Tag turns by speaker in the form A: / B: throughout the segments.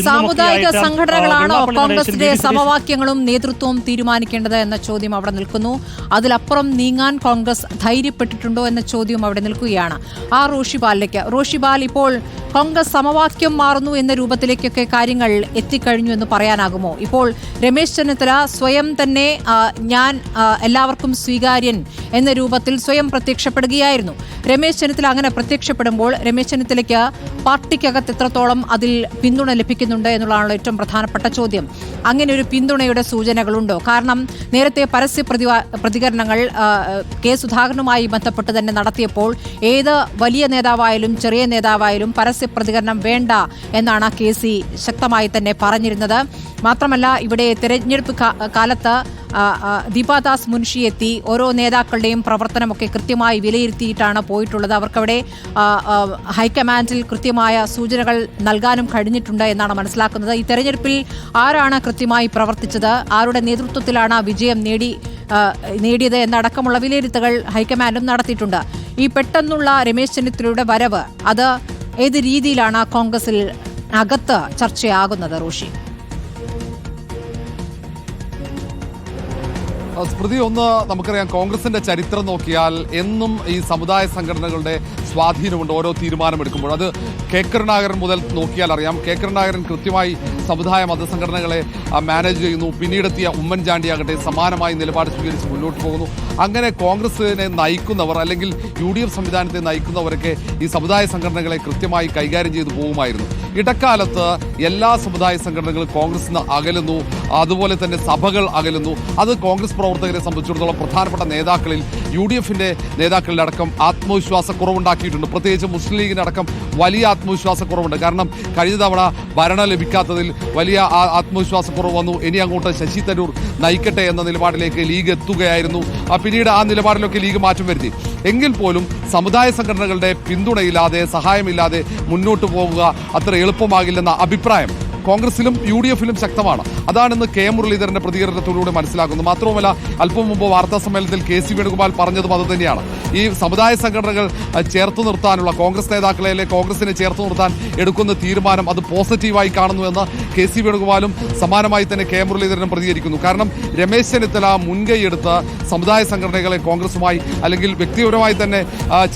A: സാമുദായിക സംഘടനകളാണോ കോൺഗ്രസിന്റെ സമവാക്യങ്ങളും നേതൃത്വവും തീരുമാനിക്കേണ്ടത് എന്ന ചോദ്യം അവിടെ നിൽക്കുന്നു. അതിലപ്പുറം നീങ്ങാൻ കോൺഗ്രസ് ധൈര്യപ്പെട്ടിട്ടുണ്ടോ എന്ന ചോദ്യവും അവിടെ നിൽക്കുകയാണ്. ആ റോഷിപാലിലേക്ക്, റോഷിപാൽ, ഇപ്പോൾ കോൺഗ്രസ് സമവാക്യം മാറുന്നു എന്ന രൂപത്തിലേക്കൊക്കെ കാര്യങ്ങൾ എത്തിക്കഴിഞ്ഞു എന്ന് പറയാനാകുമോ? ഇപ്പോൾ രമേശ് ചെന്നിത്തല സ്വയം തന്നെ ഞാൻ എല്ലാവർക്കും സ്വീകാര്യൻ എന്ന രൂപത്തിൽ സ്വയം പ്രത്യക്ഷപ്പെടുകയായിരുന്നു. രമേശ് ചെന്നിത്തല അങ്ങനെ പ്രത്യക്ഷപ്പെടുമ്പോൾ രമേശ് ചെന്നിത്തലയ്ക്ക് പാർട്ടിക്കകത്ത് എത്രത്തോളം അതിൽ പിന്തുണ ലഭിക്കുന്നുണ്ട് എന്നുള്ളതാണല്ലോ ഏറ്റവും പ്രധാനപ്പെട്ട ചോദ്യം. അങ്ങനെ ഒരു പിന്തുണയുടെ സൂചനകളുണ്ടോ? കാരണം നേരത്തെ പരസ്യ പ്രതികരണങ്ങൾ കെ സുധാകരനുമായി ബന്ധപ്പെട്ട് തന്നെ നടത്തിയപ്പോൾ ഏത് വലിയ നേതാവായാലും ചെറിയ നേതാവായാലും പരസ്യ പ്രതികരണം വേണ്ട എന്നാണ് KC ശക്തമായി തന്നെ പറഞ്ഞിരുന്നത്. മാത്രമല്ല, ഇവിടെ തെരഞ്ഞെടുപ്പ് കാലത്ത് ദീപാദാസ് മുൻഷി എത്തി ഓരോ നേതാക്കളുടെയും പ്രവർത്തനമൊക്കെ കൃത്യമായി വിലയിരുത്തിയിട്ടാണ് പോയിട്ടുള്ളത്. അവർക്കവിടെ ഹൈക്കമാൻഡിൽ കൃത്യമായ സൂചനകൾ നൽകാനും കഴിഞ്ഞിട്ടുണ്ട് എന്നാണ് മനസ്സിലാക്കുന്നത്. ഈ തെരഞ്ഞെടുപ്പിൽ ആരാണ് കൃത്യമായി പ്രവർത്തിച്ചത്, ആരുടെ നേതൃത്വത്തിലാണ് വിജയം നേടിയത് എന്നടക്കമുള്ള വിലയിരുത്തലുകൾ ഹൈക്കമാൻഡും നടത്തിയിട്ടുണ്ട്. ഈ പെട്ടെന്നുള്ള രമേശ് ചെന്നിത്തലയുടെ വരവ് അത് ഏത് രീതിയിലാണ് കോൺഗ്രസിൽ അകത്ത് ചർച്ചയാകുന്നത്? റോഷി,
B: സ്മൃതി, ഒന്ന് നമുക്കറിയാം, കോൺഗ്രസിന്റെ ചരിത്രം നോക്കിയാൽ എന്നും ഈ സമുദായ സംഘടനകളുടെ സ്വാധീനമുണ്ട് ഓരോ തീരുമാനമെടുക്കുമ്പോൾ. അത് കെ കരുണാകരൻ മുതൽ നോക്കിയാൽ അറിയാം. കെ കരുണാകരൻ കൃത്യമായി സമുദായ മതസംഘടനകളെ മാനേജ് ചെയ്യുന്നു. പിന്നീടെത്തിയ ഉമ്മൻചാണ്ടിയാകട്ടെ സമാനമായി നിലപാട് സ്വീകരിച്ച് മുന്നോട്ട് പോകുന്നു. അങ്ങനെ കോൺഗ്രസിനെ നയിക്കുന്നവർ അല്ലെങ്കിൽ UDF സംവിധാനത്തെ നയിക്കുന്നവരൊക്കെ ഈ സമുദായ സംഘടനകളെ കൃത്യമായി കൈകാര്യം ചെയ്തു പോകുമായിരുന്നു. ഇടക്കാലത്ത് എല്ലാ സമുദായ സംഘടനകളും കോൺഗ്രസിൽ നിന്ന് അകലുന്നു. അതുപോലെ തന്നെ സഭകൾ അകലുന്നു. അത് കോൺഗ്രസ് പ്രവർത്തകരെ സംബന്ധിച്ചിടത്തോളം പ്രധാനപ്പെട്ട നേതാക്കളിൽ UDFന്റെ നേതാക്കളിലടക്കം ആത്മവിശ്വാസക്കുറവുണ്ടാക്കിയിട്ടുണ്ട്. പ്രത്യേകിച്ച് മുസ്ലിം ലീഗിനടക്കം വലിയ ആത്മവിശ്വാസക്കുറവുണ്ട്. കാരണം കഴിഞ്ഞ തവണ ഭരണം ലഭിക്കാത്തതിൽ വലിയ ആത്മവിശ്വാസക്കുറവ് വന്നു. ഇനി അങ്ങോട്ട് ശശി തരൂർ നയിക്കട്ടെ എന്ന നിലപാടിലേക്ക് ലീഗ് എത്തുകയായിരുന്നു. പിന്നീട് ആ നിലപാടിലൊക്കെ ലീഗ് മാറ്റം വരുത്തി. എങ്കിൽ പോലും സമുദായ സംഘടനകളുടെ പിന്തുണയില്ലാതെ സഹായമില്ലാതെ മുന്നോട്ട് പോവുക അത്ര എളുപ്പമാകില്ലെന്ന അഭിപ്രായം കോൺഗ്രസിലും UDFിലും ശക്തമാണ്. അതാണെന്ന് കെ മുരളീധരന്റെ പ്രതികരണത്തിലൂടെ മനസ്സിലാക്കുന്നു. മാത്രവുമല്ല, അല്പം മുമ്പ് വാർത്താ സമ്മേളനത്തിൽ KC വേണുഗോപാൽ പറഞ്ഞതും അതുതന്നെയാണ്. ഈ സമുദായ സംഘടനകൾ ചേർത്ത് നിർത്താനുള്ള കോൺഗ്രസ് നേതാക്കളെ കോൺഗ്രസിനെ ചേർത്ത് നിർത്താൻ എടുക്കുന്ന തീരുമാനം അത് പോസിറ്റീവായി കാണുന്നുവെന്ന് KC വേണുഗോപാലും സമാനമായി തന്നെ കെ മുരളീധരനും പ്രതികരിക്കുന്നു. കാരണം രമേശ് ചെന്നിത്തല മുൻകൈയെടുത്ത് സമുദായ സംഘടനകളെ കോൺഗ്രസുമായി അല്ലെങ്കിൽ വ്യക്തിപരമായി തന്നെ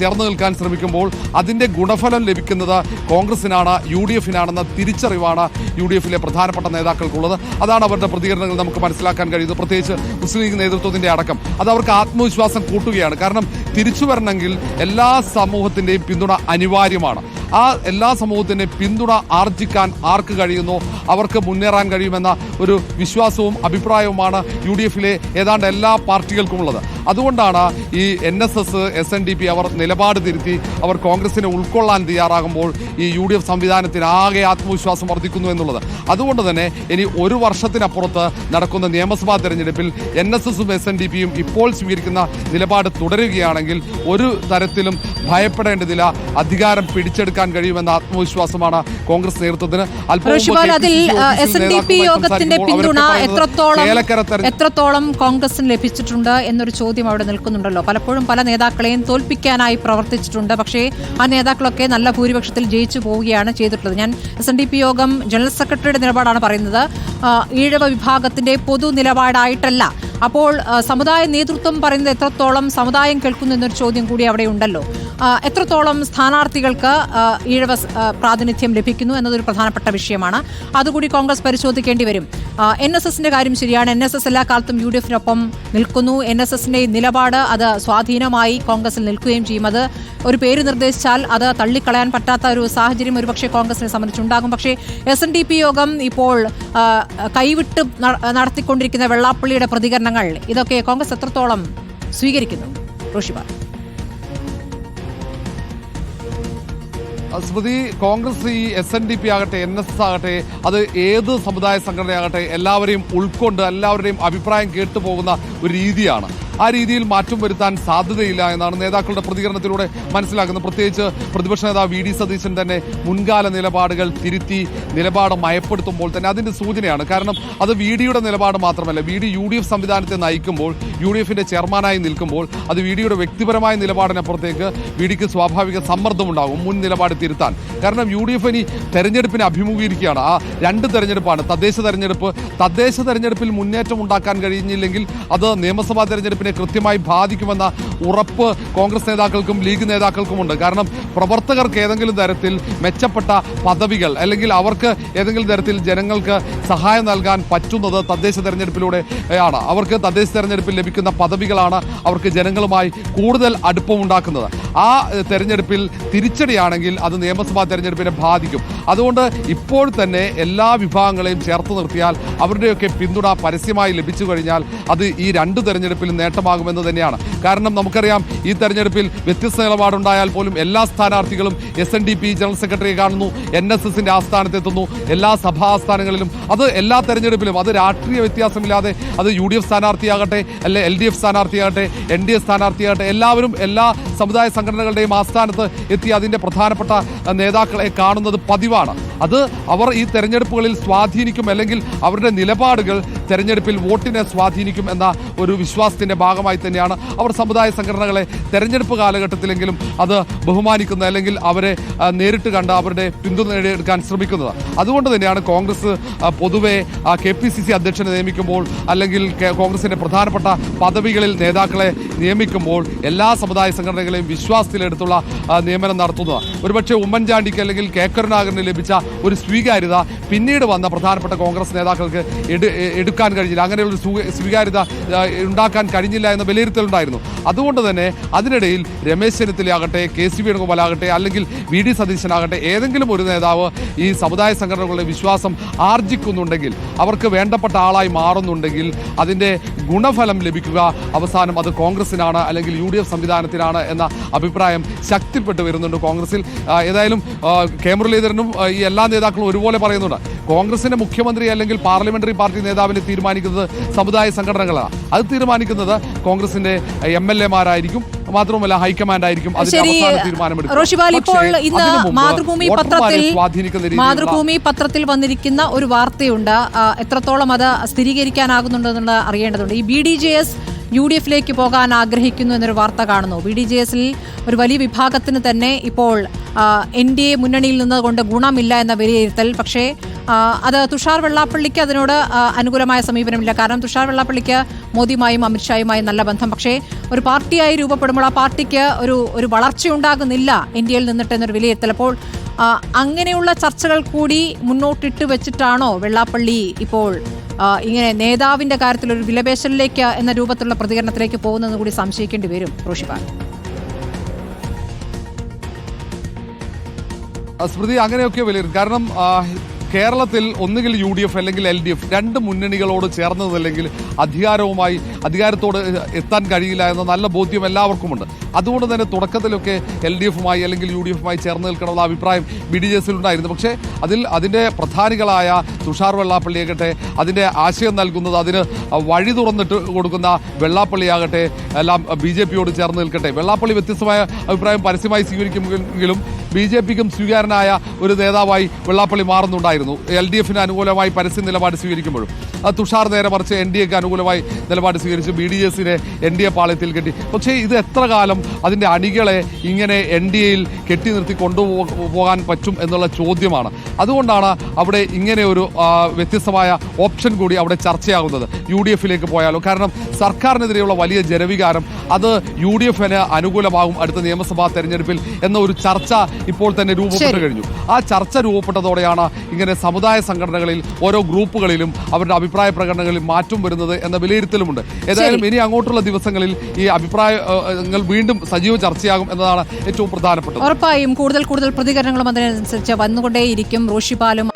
B: ചേർന്ന് നിൽക്കാൻ ശ്രമിക്കുമ്പോൾ അതിന്റെ ഗുണഫലം ലഭിക്കുന്നത് കോൺഗ്രസിനാണ്, UDFിനാണെന്ന തിരിച്ചറിവാണ് UDFിലെ പ്രധാനപ്പെട്ട നേതാക്കൾക്കുള്ളത്. അതാണ് അവരുടെ പ്രതികരണങ്ങൾ നമുക്ക് മനസ്സിലാക്കാൻ കഴിയുന്നത്. പ്രത്യേകിച്ച് മുസ്ലിം ലീഗ് നേതൃത്വത്തിന്റെ അടക്കം അത് അവർക്ക് ആത്മവിശ്വാസം കൂട്ടുകയാണ്. കാരണം തിരിച്ചു വരണമെങ്കിൽ എല്ലാ സമൂഹത്തിന്റെയും പിന്തുണ അനിവാര്യമാണ്. ആ എല്ലാ സമൂഹത്തിൻ്റെയും പിന്തുണ ആർജിക്കാൻ ആർക്ക് കഴിയുന്നോ അവർക്ക് മുന്നേറാൻ കഴിയുമെന്ന ഒരു വിശ്വാസവും അഭിപ്രായവുമാണ് UDFിലെ ഏതാണ്ട് എല്ലാ പാർട്ടികൾക്കുമുള്ളത്. അതുകൊണ്ടാണ് ഈ NSS, SNDP അവർ നിലപാട് തിരുത്തി അവർ കോൺഗ്രസിനെ ഉൾക്കൊള്ളാൻ തയ്യാറാകുമ്പോൾ ഈ UDF സംവിധാനത്തിന് ആകെ ആത്മവിശ്വാസം വർദ്ധിക്കുന്നു എന്നുള്ളത്. അതുകൊണ്ട് തന്നെ ഇനി ഒരു വർഷത്തിനപ്പുറത്ത് നടക്കുന്ന നിയമസഭാ തെരഞ്ഞെടുപ്പിൽ NSSും SNDPയും ഇപ്പോൾ സ്വീകരിക്കുന്ന നിലപാട് തുടരുകയാണെങ്കിൽ ഒരു തരത്തിലും ഭയപ്പെടേണ്ടതില്ല. അധികാരം പിടിച്ചെടുക്കാൻ കഴിയുമെന്ന ആത്മവിശ്വാസമാണ് കോൺഗ്രസ് നേതൃത്വത്തിന്.
A: SNDP യോഗത്തിന്റെ പിന്തുണ എത്രത്തോളം കോൺഗ്രസിന് ലഭിച്ചിട്ടുണ്ട് എന്നൊരു ചോദ്യം അവിടെ നിൽക്കുന്നുണ്ടല്ലോ. പലപ്പോഴും പല നേതാക്കളെയും തോൽപ്പിക്കാനായി പ്രവർത്തിച്ചിട്ടുണ്ട്. പക്ഷേ ആ നേതാക്കളൊക്കെ നല്ല ഭൂരിപക്ഷത്തിൽ ജയിച്ചു പോവുകയാണ് ചെയ്തിട്ടുള്ളത്. ഞാൻ SNDP യോഗം ജനറൽ സെക്രട്ടറിയുടെ നിലപാടാണ് പറയുന്നത്. ഈഴവ വിഭാഗത്തിന്റെ പൊതു നിലപാടായിട്ടല്ല. അപ്പോൾ സമുദായ നേതൃത്വം പറയുന്നത് എത്രത്തോളം സമുദായം കേൾക്കുന്നു എന്നൊരു ചോദ്യം കൂടി അവിടെ ഉണ്ടല്ലോ. എത്രത്തോളം സ്ഥാനാർത്ഥികൾക്ക് ഈഴവ പ്രാതിനിധ്യം ലഭിക്കുന്നു എന്നതൊരു പ്രധാനപ്പെട്ട വിഷയമാണ്. അതുകൂടി കോൺഗ്രസ് പരിശോധിക്കേണ്ടി വരും. NSSന്റെ കാര്യം ശരിയാണ്. NSS എല്ലാ കാലത്തും UDFിനൊപ്പം നിൽക്കുന്നു. NSSന്റെ നിലപാട് അത് സ്വാധീനമായി കോൺഗ്രസിൽ നിൽക്കുകയും ചെയ്യും. അത് ഒരു പേര് നിർദ്ദേശിച്ചാൽ അത് തള്ളിക്കളയാൻ പറ്റാത്ത ഒരു സാഹചര്യം ഒരുപക്ഷെ കോൺഗ്രസിനെ സംബന്ധിച്ചുണ്ടാകും. പക്ഷേ SNDP യോഗം ഇപ്പോൾ കൈവിട്ട് നടത്തിക്കൊണ്ടിരിക്കുന്ന വെള്ളാപ്പള്ളിയുടെ പ്രതികരണങ്ങൾ ഇതൊക്കെ കോൺഗ്രസ് എത്രത്തോളം സ്വീകരിക്കുന്നു? റോഷിബ,
B: സ്മൃതി, കോൺഗ്രസ് ഈ SNDP ആകട്ടെ NSS ആകട്ടെ അത് ഏത് സമുദായ സംഘടനയാകട്ടെ എല്ലാവരെയും ഉൾക്കൊണ്ട് എല്ലാവരുടെയും അഭിപ്രായം കേട്ടുപോകുന്ന ഒരു രീതിയാണ്. ആ രീതിയിൽ മാറ്റം വരുത്താൻ സാധ്യതയില്ല എന്നാണ് നേതാക്കളുടെ പ്രതികരണത്തിലൂടെ മനസ്സിലാക്കുന്നത്. പ്രത്യേകിച്ച് പ്രതിപക്ഷ നേതാവ് വി ഡി സതീശൻ തന്നെ മുൻകാല നിലപാടുകൾ തിരുത്തി നിലപാട് മയപ്പെടുത്തുമ്പോൾ തന്നെ അതിന്റെ സൂചനയാണ്. കാരണം അത് വി ഡിയുടെ നിലപാട് മാത്രമല്ല, V D U D F സംവിധാനത്തെ നയിക്കുമ്പോൾ, യു ഡി എഫിന്റെ ചെയർമാനായി നിൽക്കുമ്പോൾ അത് വി ഡിയുടെ വ്യക്തിപരമായ നിലപാടിനപ്പുറത്തേക്ക് വി ഡിക്ക് സ്വാഭാവിക സമ്മർദ്ദമുണ്ടാകും മുൻ നിലപാട് തിരുത്താൻ. കാരണം യു ഡി എഫ് ഇനി തെരഞ്ഞെടുപ്പിനെ അഭിമുഖീകരിക്കുകയാണ്. ആ രണ്ട് തെരഞ്ഞെടുപ്പാണ്, തദ്ദേശ തെരഞ്ഞെടുപ്പ്. തദ്ദേശ തെരഞ്ഞെടുപ്പിൽ മുന്നേറ്റം ഉണ്ടാക്കാൻ കഴിഞ്ഞില്ലെങ്കിൽ അത് നിയമസഭാ തെരഞ്ഞെടുപ്പിനെ കൃത്യമായി ബാധിക്കുമെന്ന ഉറപ്പ് കോൺഗ്രസ് നേതാക്കൾക്കും ലീഗ് നേതാക്കൾക്കുമുണ്ട്. കാരണം പ്രവർത്തകർക്ക് ഏതെങ്കിലും തരത്തിൽ മെച്ചപ്പെട്ട പദവികൾ അല്ലെങ്കിൽ അവർക്ക് ഏതെങ്കിലും തരത്തിൽ ജനങ്ങൾക്ക് സഹായം നൽകാൻ പറ്റുന്നത് തദ്ദേശ തെരഞ്ഞെടുപ്പിലൂടെ ആണ്. അവർക്ക് തദ്ദേശ തെരഞ്ഞെടുപ്പിൽ ലഭിക്കുന്ന പദവികളാണ് അവർക്ക് ജനങ്ങളുമായി കൂടുതൽ അടുപ്പമുണ്ടാക്കുന്നത്. ആ തെരഞ്ഞെടുപ്പിൽ തിരിച്ചടിയാണെങ്കിൽ അത് നിയമസഭാ തെരഞ്ഞെടുപ്പിനെ ബാധിക്കും. അതുകൊണ്ട് ഇപ്പോൾ തന്നെ എല്ലാ വിഭാഗങ്ങളെയും ചേർത്ത് നിർത്തിയാൽ അവരുടെയൊക്കെ പിന്തുണ പരസ്യമായി ലഭിച്ചു കഴിഞ്ഞാൽ അത് ഈ രണ്ട് തെരഞ്ഞെടുപ്പിലും നേട്ടമാകുമെന്ന് തന്നെയാണ്. കാരണം നമുക്കറിയാം, ഈ തെരഞ്ഞെടുപ്പിൽ വ്യത്യസ്ത നിലപാടുണ്ടായാൽ പോലും എല്ലാ സ്ഥാനാർത്ഥികളും SNDP ജനറൽ സെക്രട്ടറിയെ കാണുന്നു, NSSന്റെ ആസ്ഥാനത്തെത്തുന്നു, എല്ലാ സഭാ ആസ്ഥാനങ്ങളിലും. അത് എല്ലാ തെരഞ്ഞെടുപ്പിലും അത് രാഷ്ട്രീയ വ്യത്യാസമില്ലാതെ അത് UDF സ്ഥാനാർത്ഥിയാകട്ടെ, അല്ലെ LDF സ്ഥാനാർത്ഥിയാകട്ടെ, NDA സ്ഥാനാർത്ഥിയാകട്ടെ, എല്ലാവരും എല്ലാ സമുദായ സംഘടനകളുടെയും ആസ്ഥാനത്ത് എത്തി അതിന്റെ പ്രധാനപ്പെട്ട നേതാക്കളെ കാണുന്നത് പതിവാണ്. അത് അവർ ഈ തെരഞ്ഞെടുപ്പുകളിൽ സ്വാധീനിക്കും, അല്ലെങ്കിൽ അവരുടെ നിലപാടുകൾ തെരഞ്ഞെടുപ്പിൽ വോട്ടിനെ സ്വാധീനിക്കും എന്ന ഒരു വിശ്വാസത്തിന്റെ ഭാഗമായി തന്നെയാണ് അവർ സമുദായ സംഘടനകളെ തെരഞ്ഞെടുപ്പ് കാലഘട്ടത്തിലെങ്കിലും അത് ബഹുമാനിക്കുന്നത്, അല്ലെങ്കിൽ അവരെ നേരിട്ട് കണ്ട് അവരുടെ പിന്തുണ നേടിയെടുക്കാൻ ശ്രമിക്കുന്നത്. അതുകൊണ്ട് തന്നെയാണ് കോൺഗ്രസ് പൊതുവെ KPCC അധ്യക്ഷനെ നിയമിക്കുമ്പോൾ അല്ലെങ്കിൽ കോൺഗ്രസിന്റെ പ്രധാനപ്പെട്ട പദവികളിൽ നേതാക്കളെ നിയമിക്കുമ്പോൾ എല്ലാ സമുദായ സംഘടനകളെയും വിശ്വാസത്തിലെടുത്തുള്ള നിയമനം നടത്തുന്നത്. ഒരുപക്ഷെ ഉമ്മൻചാണ്ടിക്ക് അല്ലെങ്കിൽ K കരുണാകരന് ലഭിച്ച ഒരു സ്വീകാര്യത പിന്നീട് വന്ന പ്രധാനപ്പെട്ട കോൺഗ്രസ് നേതാക്കൾക്ക് എടുക്കാൻ കഴിഞ്ഞില്ല, അങ്ങനെയുള്ള സ്വീകാര്യത ഉണ്ടാക്കാൻ കഴിഞ്ഞില്ല എന്ന വിലയിരുത്തലുണ്ടായിരുന്നു. അതുകൊണ്ട് തന്നെ അതിനിടയിൽ രമേശ് ചെന്നിത്തലയാകട്ടെ, KC വേണുഗോപാലാകട്ടെ, അല്ലെങ്കിൽ VD സതീശനാകട്ടെ, ഏതെങ്കിലും ഒരു നേതാവ് ഈ സമുദായ സംഘടനകളുടെ വിശ്വാസം ആർജിക്കുന്നുണ്ടെങ്കിൽ, അവർക്ക് വേണ്ടപ്പെട്ട ആളായി മാറുന്നുണ്ടെങ്കിൽ അതിന്റെ ഗുണഫലം ലഭിക്കുക അവസാനം അത് കോൺഗ്രസിനാണ് അല്ലെങ്കിൽ UDF സംവിധാനത്തിനാണ് എന്ന അഭിപ്രായം ശക്തിപ്പെട്ടു വരുന്നുണ്ട് കോൺഗ്രസിൽ. ഏതായാലും കെ മുരളീധരനും ഈ എല്ലാ നേതാക്കളും ഒരുപോലെ പറയുന്നുണ്ട്, കോൺഗ്രസിന്റെ മുഖ്യമന്ത്രി അല്ലെങ്കിൽ പാർലമെന്ററി പാർട്ടി നേതാവിനെ തീരുമാനിക്കുന്നത് സമുദായ സംഘടനകളാണ്. അത് തീരുമാനിക്കുന്നത് കോൺഗ്രസിന്റെ MLA-മാരായിരിക്കും, മാത്രമല്ല ഹൈക്കമാൻഡ് ആയിരിക്കും അതിന്റെ അവസാന തീരുമാനമെടുക്കും.
A: മാതൃഭൂമി പത്രത്തിൽ വന്നിരിക്കുന്ന ഒരു വാർത്തയുണ്ട്, എത്രത്തോളം അത് സ്ഥിരീകരിക്കാനാകുന്നുണ്ടെന്നുള്ള അറിയേണ്ടതുണ്ട്. ഈ BDJS UDF-ലേക്ക് പോകാൻ ആഗ്രഹിക്കുന്നു എന്നൊരു വാർത്ത കാണുന്നു. BDJS-ൽ ഒരു വലിയ വിഭാഗത്തിന് തന്നെ ഇപ്പോൾ NDA മുന്നണിയിൽ നിന്നുകൊണ്ട് ഗുണമില്ല എന്ന വിലയിരുത്തൽ. പക്ഷേ അത് തുഷാർ വെള്ളാപ്പള്ളിക്ക് അതിനോട് അനുകൂലമായ സമീപനമില്ല. കാരണം തുഷാർ വെള്ളാപ്പള്ളിക്ക് മോദിയുമായും അമിത്ഷായുമായും നല്ല ബന്ധം. പക്ഷേ ഒരു പാർട്ടിയായി രൂപപ്പെടുമ്പോൾ ആ പാർട്ടിക്ക് ഒരു വളർച്ചയുണ്ടാകുന്നില്ല NDA-യിൽ നിന്നിട്ട് എന്നൊരു വിലയിരുത്തൽ. അപ്പോൾ അങ്ങനെയുള്ള ചർച്ചകൾ കൂടി മുന്നോട്ടിട്ട് വെച്ചിട്ടാണോ വെള്ളാപ്പള്ളി ഇപ്പോൾ ഇങ്ങനെ നേതാവിന്റെ കാര്യത്തിൽ ഒരു വിലപേശലിലേക്ക് എന്ന രൂപത്തിലുള്ള പ്രതികരണത്തിലേക്ക് പോകുന്നതെന്ന് കൂടി സംശയിക്കേണ്ടി വരും റോഷിപാൽ.
B: സ്മൃതി, അങ്ങനെയൊക്കെ വിലയിരുത്തും. കാരണം കേരളത്തിൽ ഒന്നുകിൽ UDF അല്ലെങ്കിൽ LDF രണ്ട് മുന്നണികളോട് ചേർന്നതല്ലെങ്കിൽ അധികാരത്തോട് എത്താൻ കഴിയില്ല എന്ന നല്ല ബോധ്യം എല്ലാവർക്കുമുണ്ട്. അതുകൊണ്ട് തന്നെ തുടക്കത്തിലൊക്കെ LDF-മായി അല്ലെങ്കിൽ UDF-മായി ചേർന്ന് നിൽക്കണമെന്ന അഭിപ്രായം BDJS-ൽ ഉണ്ടായിരുന്നു. പക്ഷേ അതിന്റെ പ്രധാനികളായ തുഷാർ വെള്ളാപ്പള്ളിയാകട്ടെ, അതിന്റെ ആശയം നൽകുന്നത്, അതിന് വഴി തുറന്നിട്ട് കൊടുക്കുന്ന വെള്ളാപ്പള്ളിയാകട്ടെ, എല്ലാം BJP-യോട് ചേർന്ന് നിൽക്കട്ടെ. വെള്ളാപ്പള്ളി വ്യത്യസ്തമായ അഭിപ്രായം പരസ്യമായി സ്വീകരിക്കുമെങ്കിലും BJP-ക്കും സ്വീകാരനായ ഒരു നേതാവായി വെള്ളാപ്പള്ളി മാറുന്നുണ്ടായിരുന്നു. LDF-ന് അനുകൂലമായി പരസ്യ നിലപാട് സ്വീകരിക്കുമ്പോഴും തുഷാർ നേരെ മറിച്ച് NDA-ക്ക് അനുകൂലമായി നിലപാട് സ്വീകരിച്ചു, BDJS-നെ NDA പാളയത്തിൽ കെട്ടി. പക്ഷേ ഇത് എത്ര കാലം അതിന്റെ അണികളെ ഇങ്ങനെ NDA-യിൽ കെട്ടി നിർത്തി കൊണ്ടുപോകാൻ പറ്റും എന്നുള്ള ചോദ്യമാണ്. അതുകൊണ്ടാണ് അവിടെ ഇങ്ങനെ ഒരു വ്യത്യസ്തമായ ഓപ്ഷൻ കൂടി അവിടെ ചർച്ചയാകുന്നത്, UDF-ലേക്ക് പോയാലോ. കാരണം സർക്കാരിനെതിരെയുള്ള വലിയ ജനവികാരം അത് UDF-ന് അനുകൂലമാകും അടുത്ത നിയമസഭാ തെരഞ്ഞെടുപ്പിൽ എന്ന ഒരു ചർച്ച ഇപ്പോൾ തന്നെ രൂപപ്പെട്ടു കഴിഞ്ഞു. ആ ചർച്ച രൂപപ്പെട്ടതോടെയാണ് ഇങ്ങനെ സമുദായ സംഘടനകളിൽ ഓരോ ഗ്രൂപ്പുകളിലും അവരുടെ അഭിപ്രായ പ്രകടനങ്ങളിൽ മാറ്റം വരുന്നത് എന്ന വിലയിരുത്തലുമുണ്ട്. ഏതായാലും ഇനി അങ്ങോട്ടുള്ള ദിവസങ്ങളിൽ ഈ അഭിപ്രായങ്ങൾ വീണ്ടും സജീവ ചർച്ചയാകും എന്നതാണ് ഏറ്റവും പ്രധാനപ്പെട്ടത്.
A: ഉറപ്പായും കൂടുതൽ പ്രതികരണങ്ങളും അതിനനുസരിച്ച് വന്നുകൊണ്ടേയിരിക്കും. റോഷിപാലും